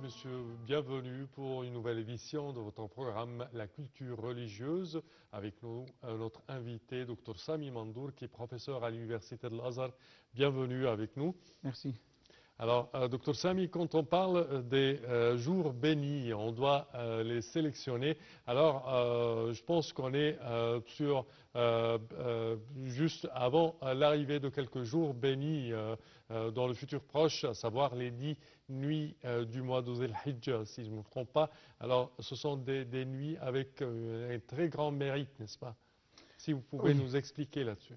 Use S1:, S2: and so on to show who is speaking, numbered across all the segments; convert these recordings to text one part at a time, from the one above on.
S1: monsieur, bienvenue pour une nouvelle édition de votre programme La culture religieuse. Avec nous, notre invité, Dr Sami Mandour, qui est professeur à l'Université de l'Azhar. Bienvenue avec nous.
S2: Merci.
S1: Alors, Dr Sami, quand on parle des jours bénis, on doit les sélectionner. Alors, je pense qu'on est sur juste avant l'arrivée de quelques jours bénis dans le futur proche, à savoir les 10 nuits du mois de Dhul Hijjah, si je ne me trompe pas. Alors, ce sont des nuits avec un très grand mérite, n'est-ce pas? Si vous pouvez nous expliquer là-dessus.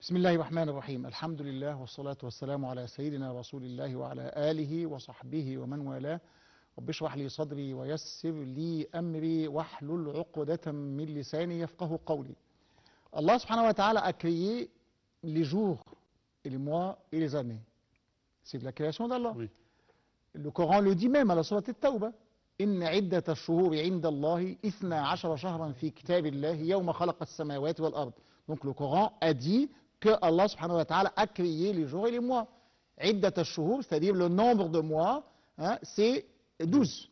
S2: بسم الله الرحمن الرحيم الحمد لله والصلاة والسلام على سيدنا رسول الله وعلى آله وصحبه ومن والاه رب اشرح لي صدري ويسر لي أمري واحلل عقدة من لساني يفقه قولي. Allah subhanahu wa ta'ala a créé les jours et les mois et les années. C'est de la création d'Allah.
S1: Oui.
S2: Le Coran le dit même à la sourate At-Tawbah. إن عدة الشهور عند الله 12 شهرا في كتاب الله يوم خلق السماوات والأرض. Donc le Coran a dit que Allah subhanahu wa ta'ala a créé les jours et les mois. عدة الشهور, c'est-à-dire le nombre de mois, hein, c'est 12.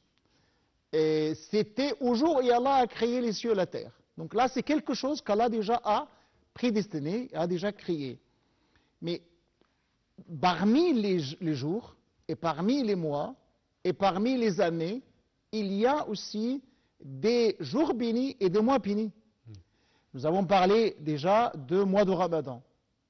S2: Et c'était au jour où Allah a créé les cieux et la terre. Donc là, c'est quelque chose qu'Allah déjà a prédestiné, a déjà créé. Mais parmi les jours, et parmi les mois, et parmi les années, il y a aussi des jours bénis et des mois bénis. Nous avons parlé déjà de mois de Ramadan.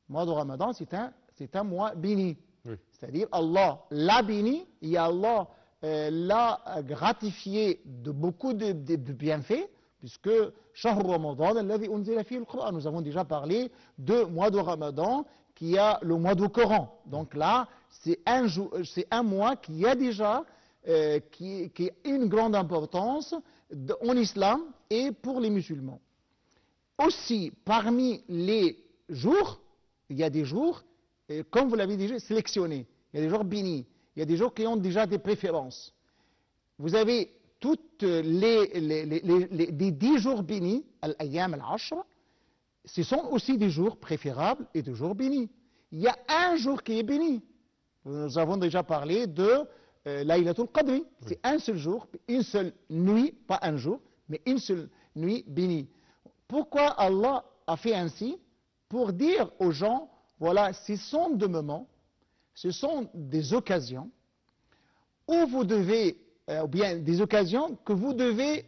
S2: Le mois de Ramadan, c'est un mois béni.
S1: Oui.
S2: C'est-à-dire Allah l'a béni et Allah l'a gratifié de beaucoup de bienfaits, puisque Shahr Ramadan, alladhi unzila fihi al-Qur'an. Nous avons déjà parlé de mois de Ramadan, qui a le mois du Coran. Donc là, c'est un mois qui a déjà qui a une grande importance en islam et pour les musulmans. Aussi, parmi les jours, il y a des jours, comme vous l'avez déjà sélectionné, il y a des jours bénis, il y a des jours qui ont déjà des préférences. Vous avez toutes les 10 jours bénis, al-ayyam al-ashr, ce sont aussi des jours préférables et des jours bénis. Il y a un jour qui est béni. Nous avons déjà parlé de Laylatul Qadri. C'est un seul jour, une seule nuit, pas un jour, mais une seule nuit bénie. Pourquoi Allah a fait ainsi? Pour dire aux gens, voilà, ce sont des moments, ce sont des occasions où vous devez, ou bien des occasions que vous devez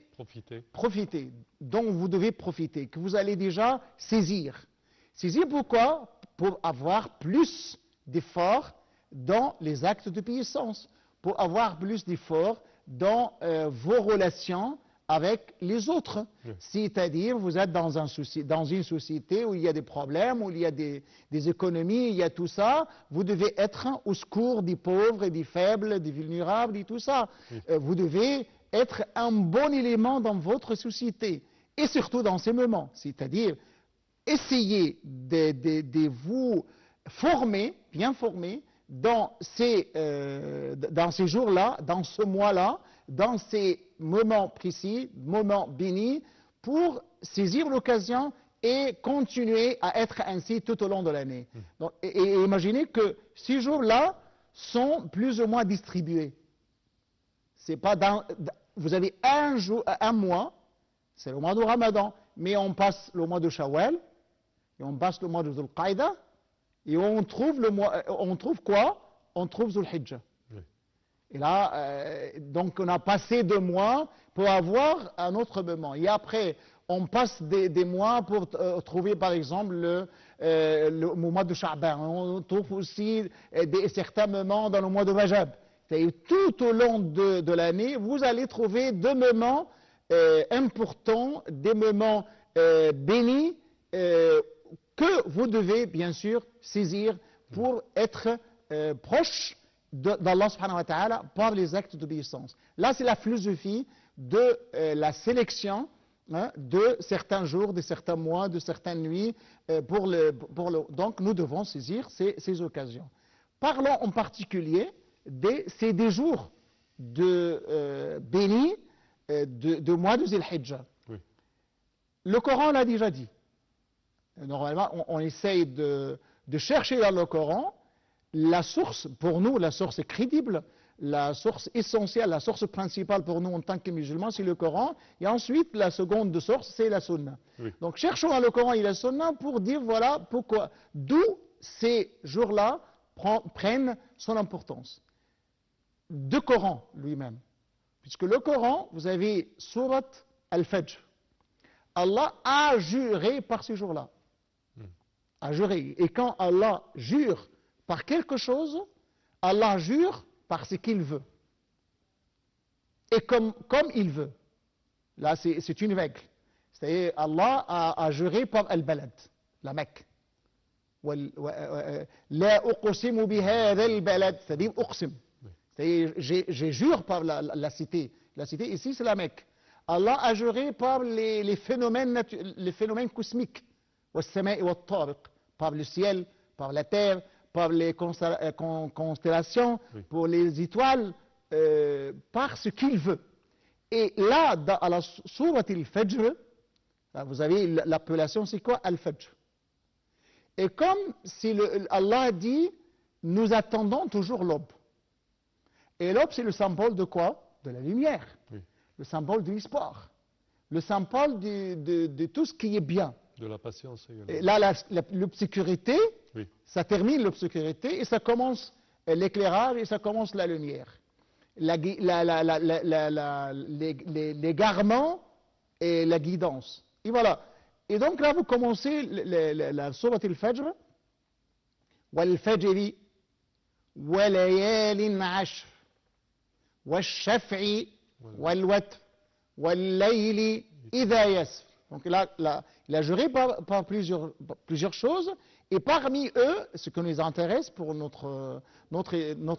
S2: profiter, dont vous devez profiter, que vous allez déjà saisir. Saisir pourquoi? Pour avoir plus d'efforts dans les actes de puissance, pour avoir plus d'efforts dans vos relations avec les autres. Oui. C'est-à-dire, vous êtes dans une société où il y a des problèmes, où il y a des économies, il y a tout ça. Vous devez être au secours des pauvres et des faibles, des vulnérables et tout ça. Oui. Vous devez être un bon élément dans votre société. Et surtout dans ces moments. C'est-à-dire, essayez de vous former, bien former, dans ces jours-là, dans ce mois-là, dans ces moments précis, moments bénis, pour saisir l'occasion et continuer à être ainsi tout au long de l'année. Et imaginez que ces jours-là sont plus ou moins distribués. C'est pas vous avez un mois, c'est le mois de Ramadan, mais on passe le mois de Shawwal, et on passe le mois de Dhul Qaïda, et on trouve quoi? On trouve Dhul Hijjah. Oui. Et là, donc on a passé 2 mois pour avoir un autre moment. Et après, on passe des mois pour trouver par exemple le mois de Sha'ban. On trouve aussi certains moments dans le mois de Rajab. C'est-à-dire tout au long de l'année, vous allez trouver 2 moments importants, des moments bénis, que vous devez bien sûr saisir pour être proche d'Allah subhanahu wa ta'ala par les actes d'obéissance. Là, c'est la philosophie de la sélection de certains jours, de certains mois, de certaines nuits. Donc, nous devons saisir ces occasions. Parlons en particulier c'est des jours bénis de mois de Dhul Hijjah. Oui. Le Coran l'a déjà dit. Normalement, on essaye de chercher dans le Coran la source, pour nous, la source crédible la source essentielle, la source principale pour nous en tant que musulmans, c'est le Coran. Et ensuite, la seconde source, c'est la Sunna.
S1: Oui.
S2: Donc, cherchons dans le Coran et la Sunna pour dire, voilà, pourquoi, d'où ces jours-là prennent son importance. De Coran lui-même. Puisque le Coran, vous avez Surat Al-Fajr. Allah a juré par ces jours-là. A juré. Et quand Allah jure par quelque chose, Allah jure par ce qu'il veut. Et comme il veut. Là, c'est une règle. C'est-à-dire, Allah a juré par Al-Balad, la Mecque. La uqsimu bihadha al-balad, c'est-à-dire uqsim. C'est-à-dire, je jure par la cité. La cité ici, c'est la Mecque. Allah a juré par les phénomènes cosmiques. Par le ciel, par la terre, par les constellations,
S1: Oui.
S2: pour les étoiles, par ce qu'il veut. Et là, à la sourate al-Fajr, vous avez l'appellation, c'est quoi Al-Fajr. Et comme si Allah dit, nous attendons toujours l'aube. Et l'aube, c'est le symbole de quoi? De la lumière.
S1: Oui.
S2: Le symbole de l'espoir. Le symbole de tout ce qui est bien.
S1: De la patience également.
S2: Et là, l'obscurité,
S1: Oui.
S2: ça termine l'obscurité et ça commence l'éclairage et ça commence la lumière. L'égarement et la guidance. Et voilà. Et donc là, vous commencez la sourate al-Fajr. وَالْفَجْرِ وَلَيَالٍ عَشْرٍ وَالشَّفْعِ وَالْوَتْرِ وَاللَّيْلِ إِذَا يَسْرِ. Donc là, il a juré par plusieurs choses. Et parmi eux, ce qui nous intéresse pour notre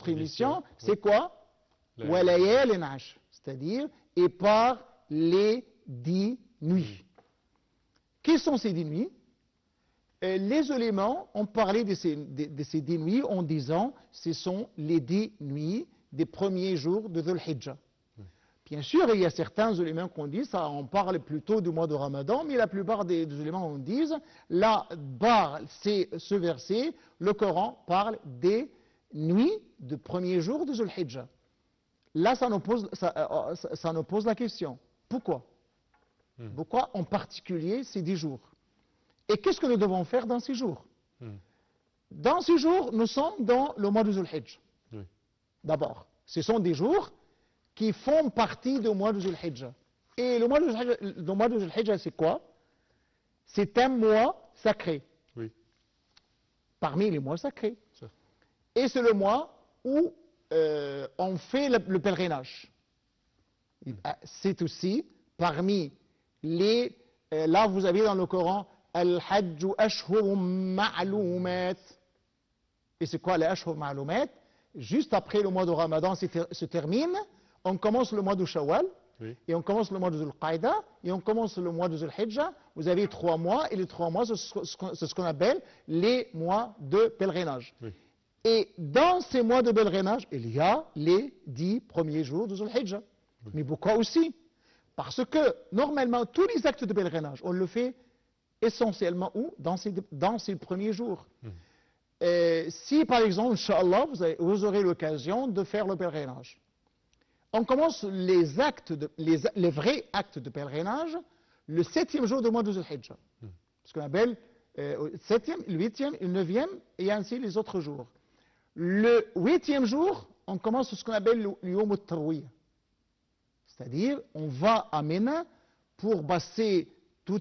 S2: émission, c'est quoi? وَلَيَالٍ عَشْرٍ. C'est-à-dire, et par les 10 nuits. Quelles sont ces 10 nuits? Les éléments ont parlé de ces 10 nuits en disant ce sont les 10 nuits des premiers jours de Dhul Hijjah. Bien sûr, il y a certains éléments qu'on dit, ça, on parle plutôt du mois de Ramadan, mais la plupart des éléments on dit, là, c'est ce verset, le Coran parle des nuits de premiers jours de Dhul Hijjah. Là, ça nous pose la question. Pourquoi? Pourquoi en particulier ces 10 jours? Et qu'est-ce que nous devons faire dans ces jours? Dans ces jours, nous sommes dans le mois de Dhul Hijjah.
S1: Oui.
S2: D'abord, ce sont des jours qui font partie du mois de Dhul Hijjah. Et le mois de Dhul Hijjah, c'est quoi? C'est un mois sacré.
S1: Oui.
S2: Parmi les mois sacrés.
S1: Ça.
S2: Et c'est le mois où on fait le pèlerinage. C'est aussi parmi les... là, vous avez dans le Coran, Al-Hajj Ashhurum Ma'lumat. Et c'est quoi les Ashhur Ma'lumat? Juste après le mois de Ramadan se termine, on commence le mois de Shawwal,
S1: Oui.
S2: et on commence le mois de Dhul Qaïda, et on commence le mois de Dhul Hijjah. Vous avez 3 mois, et les 3 mois, c'est ce qu'on appelle les mois de pèlerinage.
S1: Oui.
S2: Et dans ces mois de pèlerinage, il y a les 10 premiers jours de Dhul Hijjah. Mais pourquoi aussi? Parce que, normalement, tous les actes de pèlerinage, on le fait essentiellement où? Dans ces premiers jours. Si, par exemple, Inch'Allah, vous aurez l'occasion de faire le pèlerinage. On commence les vrais actes de pèlerinage le 7e jour du mois de Dhul Hijjah. Ce qu'on appelle le 7e, le 8e, le 9e, et ainsi les autres jours. Le 8e jour, on commence ce qu'on appelle le Yom al-Tarwiyah. C'est-à-dire, on va à Mina pour passer tout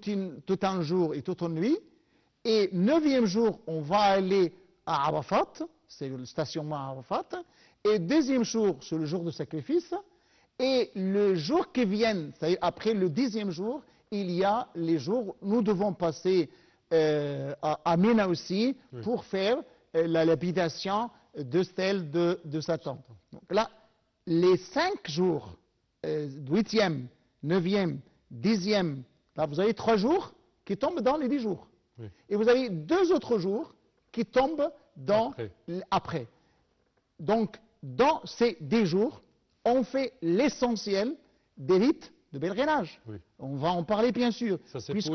S2: un jour et toute une nuit. Et 9e jour, on va aller à Arafat, c'est le stationnement à Arafat. Et 2e jour, c'est le jour de sacrifice. Et le jour qui vient, c'est-à-dire après le 10e jour, il y a les jours où nous devons passer à Mina aussi pour faire la lapidation de stèle de Satan. Donc là, les 5 jours, 8e, 9e, 10e, là vous avez 3 jours qui tombent dans les 10 jours.
S1: Oui.
S2: Et vous avez 2 autres jours qui tombent après. Donc, dans ces 10 jours, on fait l'essentiel des rites de pèlerinage.
S1: Oui.
S2: On va en parler bien sûr.
S1: Ça, c'est
S2: puisque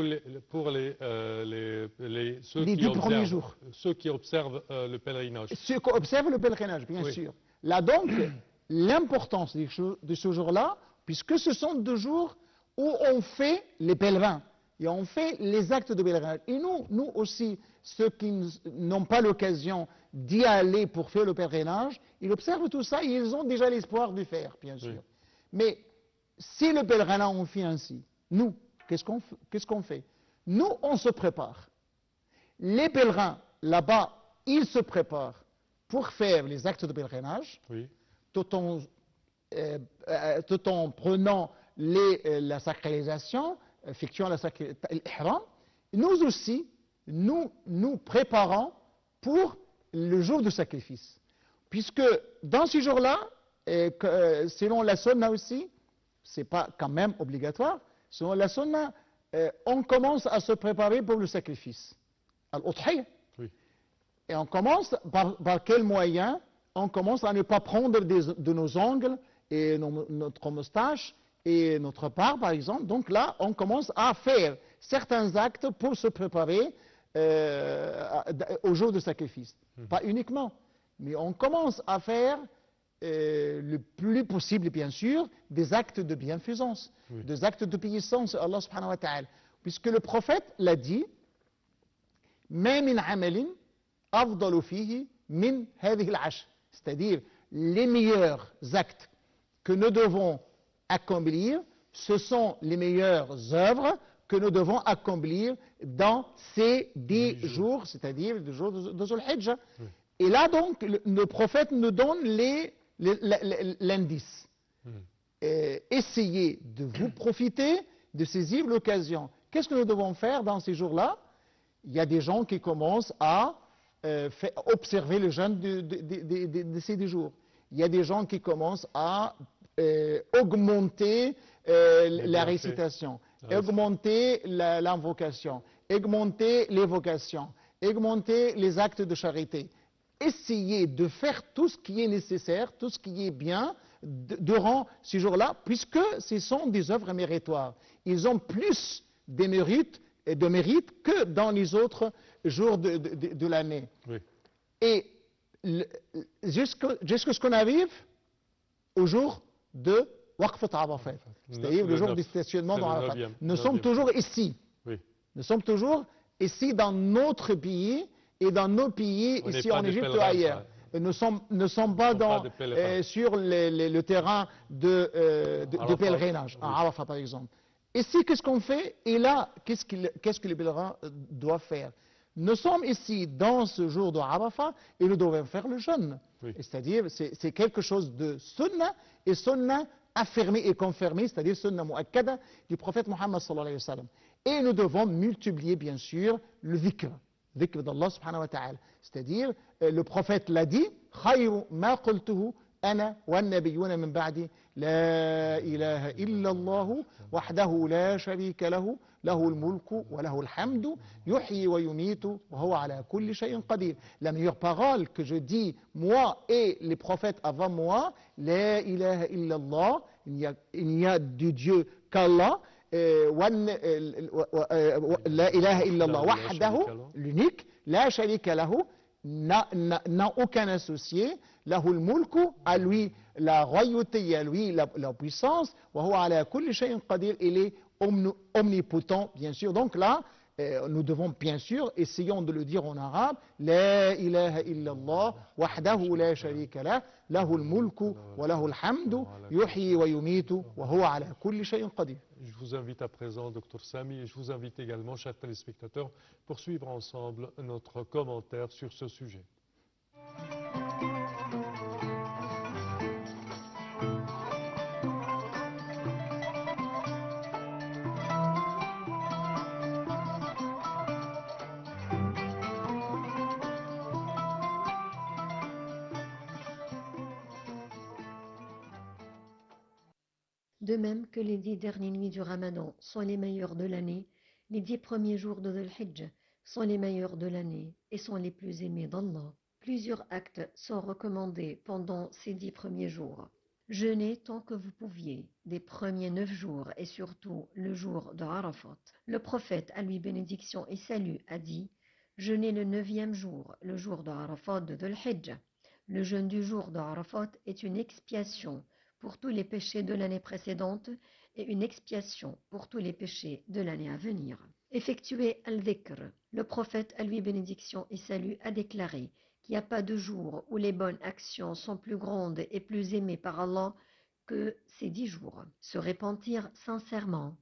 S1: pour ceux
S2: les 10 premiers jours.
S1: Ceux qui observent le pèlerinage.
S2: Ceux qui observent le pèlerinage, bien
S1: Oui.
S2: sûr. Là donc, l'importance de ce jour-là, puisque ce sont 2 jours où on fait les pèlerins et on fait les actes de pèlerinage. Et nous aussi, ceux qui n'ont pas l'occasion d'y aller pour faire le pèlerinage, ils observent tout ça et ils ont déjà l'espoir de faire, bien sûr. Oui. Mais si le pèlerinage on fait ainsi, nous, qu'est-ce qu'on fait? Nous, on se prépare. Les pèlerins, là-bas, ils se préparent pour faire les actes de pèlerinage, oui, tout en prenant la sacralisation, effectuant l'ihram. Nous aussi, nous préparons pour le jour du sacrifice. Puisque dans ce jour-là, selon la sunna aussi, ce n'est pas quand même obligatoire, selon la sunna, on commence à se préparer pour le sacrifice, al-udhiyya. Oui. Et on commence par quel moyen? On commence à ne pas prendre de nos ongles et notre moustache et notre part, par exemple. Donc là, on commence à faire certains actes pour se préparer au jour du sacrifice. Pas uniquement, mais on commence à faire le plus possible, bien sûr, des actes de bienfaisance, oui, des actes d'obéissance à Allah subhanahu wa ta'ala. Puisque le prophète l'a dit, « Ma min amalin afdalu fihi min hadhihi al-ashr » c'est-à-dire les meilleurs actes que nous devons accomplir, ce sont les meilleures œuvres que nous devons accomplir dans ces 10 jours, c'est-à-dire les jours de Dhul Hijjah. Oui. Et là donc, le prophète nous donne l'indice. Essayez de vous profiter, de saisir l'occasion. Qu'est-ce que nous devons faire dans ces jours-là? Il y a des gens qui commencent à observer le jeûne de ces 10 jours. Il y a des gens qui commencent à augmenter la récitation, augmenter l'invocation, augmenter l'évocation, augmenter les actes de charité. Essayez de faire tout ce qui est nécessaire, tout ce qui est bien durant ces jours-là, puisque ce sont des œuvres méritoires. Ils ont plus de mérite que dans les autres jours de l'année. Oui. Et jusqu'à ce qu'on arrive au jour de Waqfat Arafat, c'est-à-dire le jour du stationnement dans Arafat. Nous sommes toujours ici. Oui. Nous sommes toujours ici dans notre pays et dans nos pays, ici en Égypte ou ailleurs. Nous ne sommes pas sur le terrain de pèlerinage, à Arafat par exemple. Ici, qu'est-ce qu'on fait? Et là, qu'est-ce que les pèlerins doivent faire? Nous sommes ici dans ce jour de Arafat et nous devons faire le jeûne. Oui. C'est-à-dire, c'est quelque chose de sunna, et sunna affirmé et confirmé, c'est-à-dire sunna mu'akkada du prophète Muhammad sallallahu alayhi wa sallam. Et nous devons multiplier, bien sûr, le dhikr d'Allah subhanahu wa ta'ala. C'est-à-dire, le prophète l'a dit, khayru ma qultuhu ana wa nabiyyuna min ba'di la ilaha illa Allah wahdahu la sharika lahu له الملك وله الحمد يحيي ويميت وهو على كل شيء قدير. La meilleure parole que je dis, moi et les prophètes avant moi, la ilaha illallah, il n'y a de Dieu qu'Allah, la ilaha illallah wahdahu, l'unique, la sharika lahu, n'a aucun associé, lahu al-mulku, à lui la royauté, à lui la puissance, wa huwa ala kulli shay'in qadir, il est omnipotent, bien sûr. Donc là, nous devons bien sûr, essayons de le dire en arabe, la ilaha illallah, wahdahu la sharika lah, lahu al-mulku wa lahu al-hamdu, yuhyi wa yumitu, wa huwa ala kulli shay'in qadir.
S1: Je vous invite à présent, Dr Sami, et je vous invite également, chers téléspectateurs, pour suivre ensemble notre commentaire sur ce sujet.
S3: De même que les 10 dernières nuits du Ramadan sont les meilleures de l'année, les 10 premiers jours de Dhul Hijjah sont les meilleurs de l'année et sont les plus aimés d'Allah. Plusieurs actes sont recommandés pendant ces 10 premiers jours. Jeûnez tant que vous pouviez, des premiers 9 jours et surtout le jour de Arafat. Le prophète, à lui bénédiction et salut, a dit « Jeûnez le 9e jour, le jour de Arafat de Dhul Hijjah. Le jeûne du jour de Arafat est une expiation pour tous les péchés de l'année précédente et une expiation pour tous les péchés de l'année à venir. Effectuer al-dhikr. Le prophète, à lui bénédiction et salut, a déclaré qu'il n'y a pas de jour où les bonnes actions sont plus grandes et plus aimées par Allah que ces 10 jours. Se repentir sincèrement.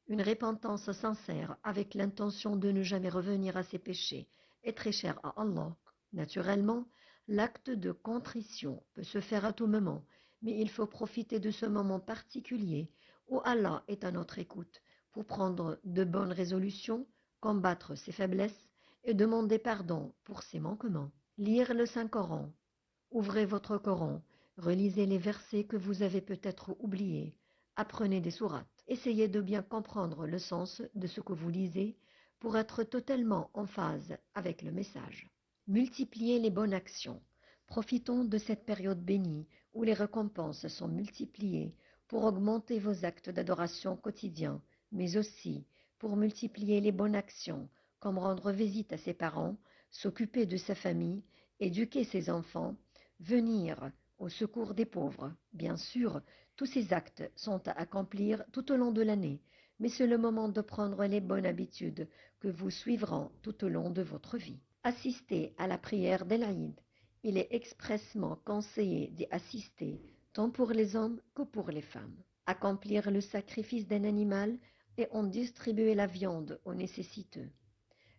S3: Une repentance sincère avec l'intention de ne jamais revenir à ses péchés est très chère à Allah. Naturellement, l'acte de contrition peut se faire à tout moment, mais il faut profiter de ce moment particulier où Allah est à notre écoute pour prendre de bonnes résolutions, combattre ses faiblesses et demander pardon pour ses manquements. Lire le Saint-Coran. Ouvrez votre Coran, relisez les versets que vous avez peut-être oubliés, apprenez des sourates. Essayez de bien comprendre le sens de ce que vous lisez pour être totalement en phase avec le message. Multipliez les bonnes actions. Profitons de cette période bénie où les récompenses sont multipliées pour augmenter vos actes d'adoration quotidiens, mais aussi pour multiplier les bonnes actions, comme rendre visite à ses parents, s'occuper de sa famille, éduquer ses enfants, venir au secours des pauvres. Bien sûr, tous ces actes sont à accomplir tout au long de l'année, mais c'est le moment de prendre les bonnes habitudes que vous suivront tout au long de votre vie. Assister à la prière d'El-Aïd. Il est expressement conseillé d'y assister, tant pour les hommes que pour les femmes. Accomplir le sacrifice d'un animal et en distribuer la viande aux nécessiteux.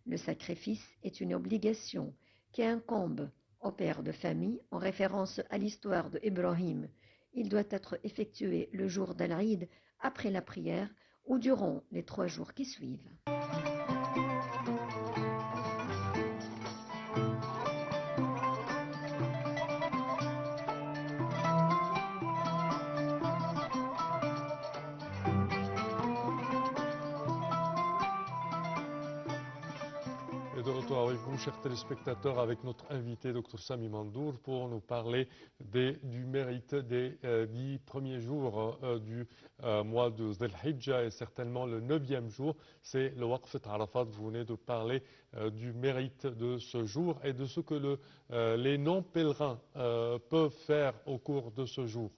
S3: Le sacrifice est une obligation qui incombe au père de famille en référence à l'histoire de Ibrahim. Il doit être effectué le jour d'Al-Aïd après la prière ou durant les 3 jours qui suivent.
S1: Et de retour avec vous, chers téléspectateurs, avec notre invité, Dr Sami Mandour, pour nous parler du mérite des 10 premiers jours du mois de Dhul Hijjah et certainement le 9e jour, c'est le Waqfat Arafat. Vous venez de parler du mérite de ce jour et de ce que les non-pèlerins peuvent faire au cours de ce jour.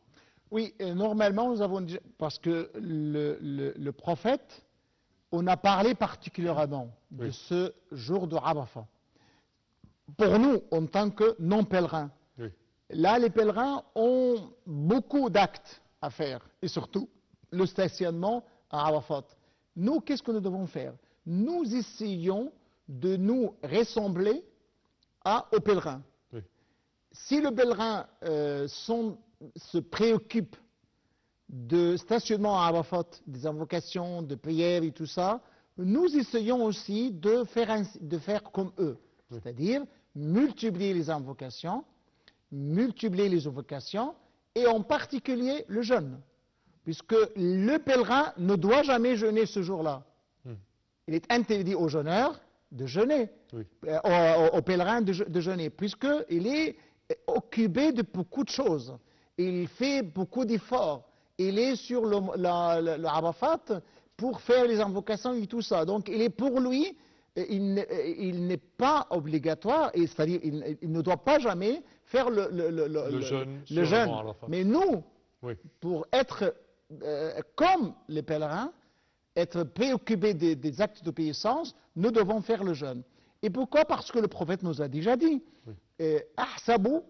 S2: Oui, normalement, nous avons dit, parce que le prophète, on a parlé particulièrement de ce jour de Arafat. Pour nous, en tant que non-pèlerins, là, les pèlerins ont beaucoup d'actes à faire, et surtout le stationnement à Arafat. Nous, qu'est-ce que nous devons faire? Nous essayons de nous ressembler aux pèlerins. Si le pèlerin se préoccupe de stationnement à Arafat, des invocations, de prières et tout ça, nous essayons aussi de faire comme eux. C'est-à-dire multiplier les invocations, et en particulier le jeûne. Puisque le pèlerin ne doit jamais jeûner ce jour-là. Il est interdit aux jeûneurs de jeûner, aux pèlerins de jeûner, puisqu'il est occupé de beaucoup de choses. Il fait beaucoup d'efforts. Il est sur le Arafat pour faire les invocations et tout ça. Donc, pour lui, il n'est pas obligatoire, c'est-à-dire il ne doit pas jamais faire le jeûne. Mais nous, pour être comme les pèlerins, être préoccupés des actes d'obéissance, nous devons faire le jeûne. Et pourquoi? Parce que le prophète nous a déjà dit Ahsabu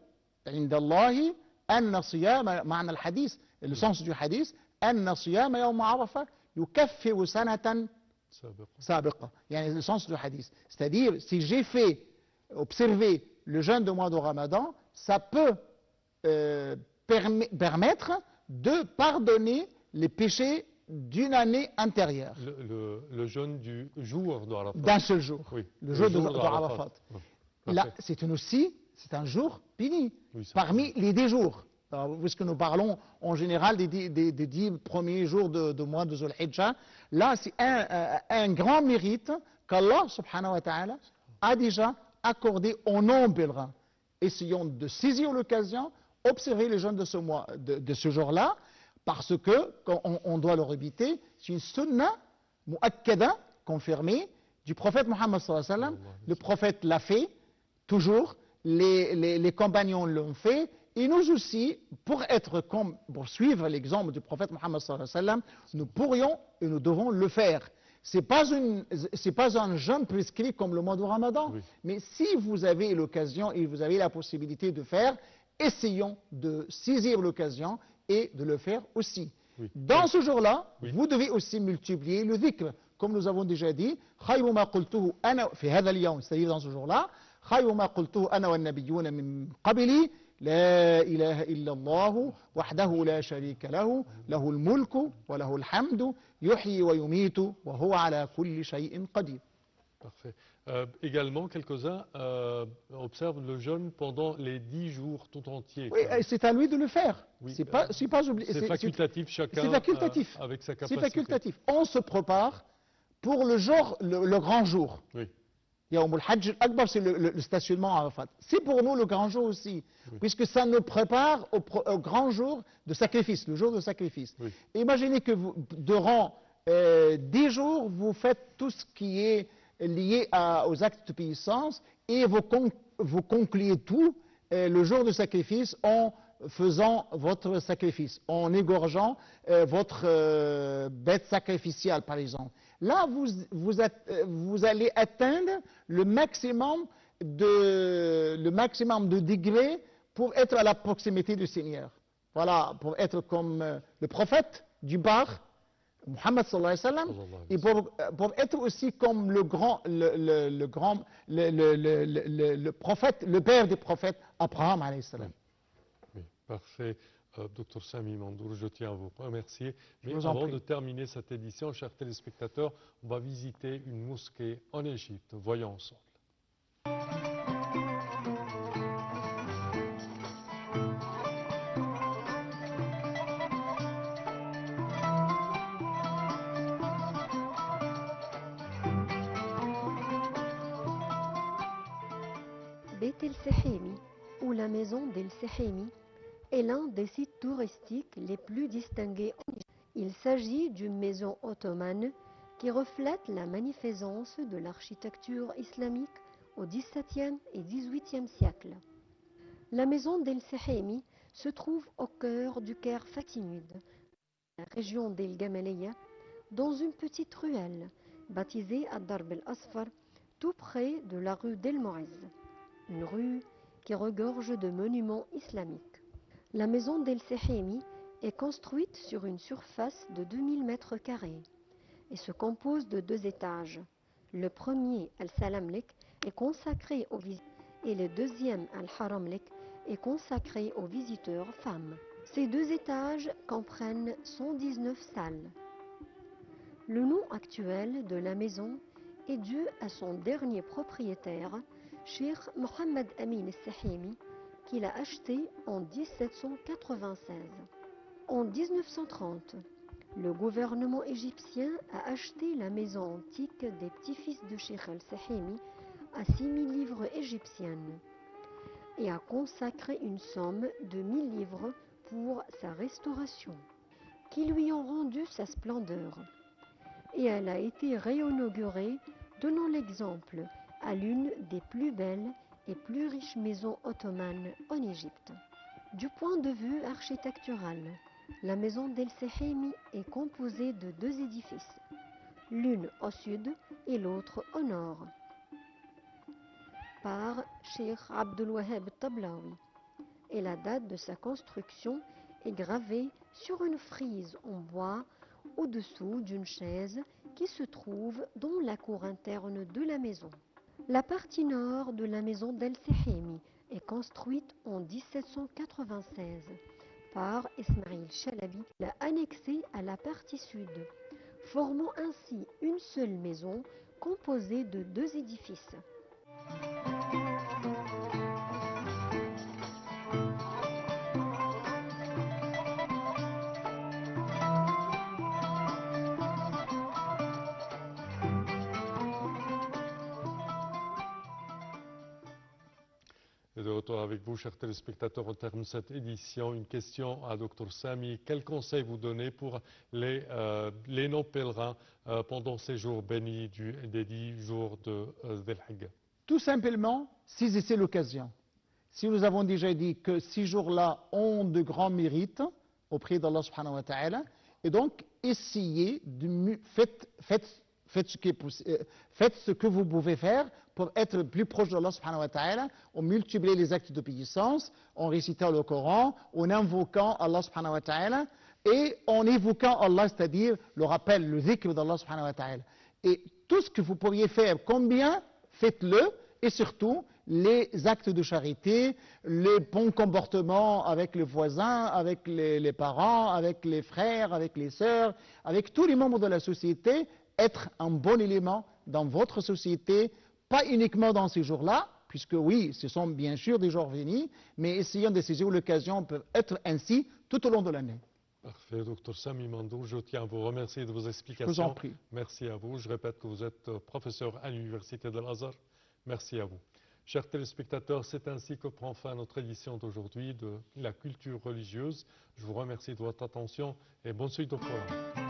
S2: indallahi anna siyama ma'na al-hadith. Le sens du hadith, anna siyama yawm Arafah yukaffiru sanatan sabiqa. Le sens du hadith. C'est-à-dire, si j'ai observé le jeûne de mois de Ramadan, ça peut permettre de pardonner les péchés d'une année antérieure.
S1: Le jeûne du jour d'Arafat.
S2: D'un seul jour. Le jour d'Arafat. Là, c'est un jour béni, parmi les 10 jours. Puisque nous parlons en général des 10 premiers jours du mois de Dhul Hijjah, là c'est un grand mérite qu'Allah subhanahu wa ta'ala a déjà accordé aux non-pèlerins. Essayons de saisir l'occasion, observer les jeûnes de ce jour-là, parce que, on doit le répéter, c'est une sunna mu'akkada, confirmée, du prophète Muhammad sallallahu alayhi wa sallam. Le prophète l'a fait toujours. les compagnons l'ont fait, et nous aussi, pour suivre l'exemple du prophète Mohammed sallallahu alayhi wa sallam, nous pourrions et nous devons le faire. C'est pas un jeûne prescrit comme le mois du Ramadan,
S1: Oui.
S2: mais si vous avez l'occasion et vous avez la possibilité de faire, essayons de saisir l'occasion et de le faire aussi.
S1: Oui.
S2: Dans ce jour-là,
S1: Oui.
S2: vous devez aussi multiplier le dhikr. Comme nous avons déjà dit, خير ما قلته أنا في هذا اليوم, c'est-à-dire dans ce jour-là, خير ما قلته أنا والنبيون من قبلي لا إله إلا الله وحده لا شريك له له الملك وله الحمد يحيي ويميت وهو على كل شيء قدير.
S1: Parfait. Également, quelques-uns observent le jeûne pendant les 10 jours tout entiers.
S2: Oui, c'est à lui de le faire.
S1: Oui,
S2: C'est pas
S1: c'est facultatif, chacun
S2: c'est facultatif.
S1: avec sa
S2: C'est
S1: capacité.
S2: facultatif. On se prépare pour le grand jour.
S1: Oui,
S2: Yaoum al-Hajj al-Akbar, c'est le stationnement à Arafat. C'est pour nous le grand jour aussi,
S1: Oui.
S2: puisque ça nous prépare au grand jour de sacrifice, le jour de sacrifice.
S1: Oui.
S2: Imaginez que durant 10 jours, vous faites tout ce qui est lié aux actes de puissance et vous concluez tout le jour de sacrifice en faisant votre sacrifice, en égorgeant votre bête sacrificielle, par exemple. Là, vous allez atteindre le maximum de degrés pour être à la proximité du Seigneur. Voilà, pour être comme le prophète du Bar, Muhammad sallallahu alayhi wa sallam, et pour être aussi comme le prophète, le père des prophètes, Abraham alayhi salam.
S1: oui, parfait. Docteur Sami Mandour, je tiens à vous remercier. Mais
S2: vous en
S1: avant
S2: prie.
S1: de terminer cette édition, chers téléspectateurs, on va visiter une mosquée en Égypte. Voyons ensemble.
S3: Beit el-Sehemi, ou la maison d'El-Sehemi, est l'un des sites touristiques les plus distingués en Égypte. Il s'agit d'une maison ottomane qui reflète la magnificence de l'architecture islamique au XVIIe et XVIIIe siècle. La maison d'El-Sehemi se trouve au cœur du Caire fatimide, la région d'El Gamaleya, dans une petite ruelle baptisée Ad-Darb el-Asfar, tout près de la rue d'El Moïse, une rue qui regorge de monuments islamiques. La maison d'El-Sehemi est construite sur une surface de 2000 mètres carrés et se compose de 2 étages. Le premier, Al-Salamlik, est consacré aux visiteurs et le deuxième, Al-Haramlik, est consacré aux visiteurs femmes. Ces 2 étages comprennent 119 salles. Le nom actuel de la maison est dû à son dernier propriétaire, Cheikh Mohammed Amin al-Sehemi, qu'il a acheté en 1796. En 1930, le gouvernement égyptien a acheté la maison antique des petits-fils de Cheikh al-Sehemi à 6000 livres égyptiennes et a consacré une somme de 1000 livres pour sa restauration, qui lui ont rendu sa splendeur. Et elle a été réinaugurée, donnant l'exemple à l'une des plus belles et plus riches maisons ottomanes en Égypte. Du point de vue architectural, la maison d'El-Sehemi est composée de 2 édifices, l'une au sud et l'autre au nord, par Cheikh Abdul Wahhab Tablaoui, et la date de sa construction est gravée sur une frise en bois au-dessous d'une chaise qui se trouve dans la cour interne de la maison. La partie nord de la maison d'El-Sehemi est construite en 1796 par Ismail Chalabi, l'a annexée à la partie sud, formant ainsi une seule maison composée de 2 édifices.
S1: Et de retour avec vous, chers téléspectateurs, au terme de cette édition, une question à Dr Sami. Quel conseil vous donnez pour les non-pèlerins pendant ces jours bénis des 10 jours de Dhul Hijjah?
S2: Tout simplement, saisissez l'occasion. Si nous avons déjà dit que ces jours-là ont de grands mérites auprès d'Allah subhanahu wa ta'ala, et donc essayez, faites ce que vous pouvez faire pour être plus proche d'Allah subhanahu wa ta'ala, en multipliant les actes d'obéissance, en récitant le Coran, en invoquant Allah subhanahu wa ta'ala, et en évoquant Allah, c'est-à-dire le rappel, le dhikr d'Allah subhanahu wa ta'ala. Et tout ce que vous pourriez faire comme bien, faites-le, et surtout les actes de charité, les bons comportements avec les voisins, avec les parents, avec les frères, avec les sœurs, avec tous les membres de la société, être un bon élément dans votre société, pas uniquement dans ces jours-là, puisque oui, ce sont bien sûr des jours bénis, mais essayons de saisir l'occasion pour être ainsi tout au long de l'année.
S1: Parfait, Dr Sami Mandou, je tiens à vous remercier de vos explications.
S2: Je vous en prie.
S1: Merci à vous. Je répète que vous êtes professeur à l'Université de Al-Azhar. Merci à vous. Chers téléspectateurs, c'est ainsi que prend fin notre édition d'aujourd'hui de la culture religieuse. Je vous remercie de votre attention et bonne suite au programme.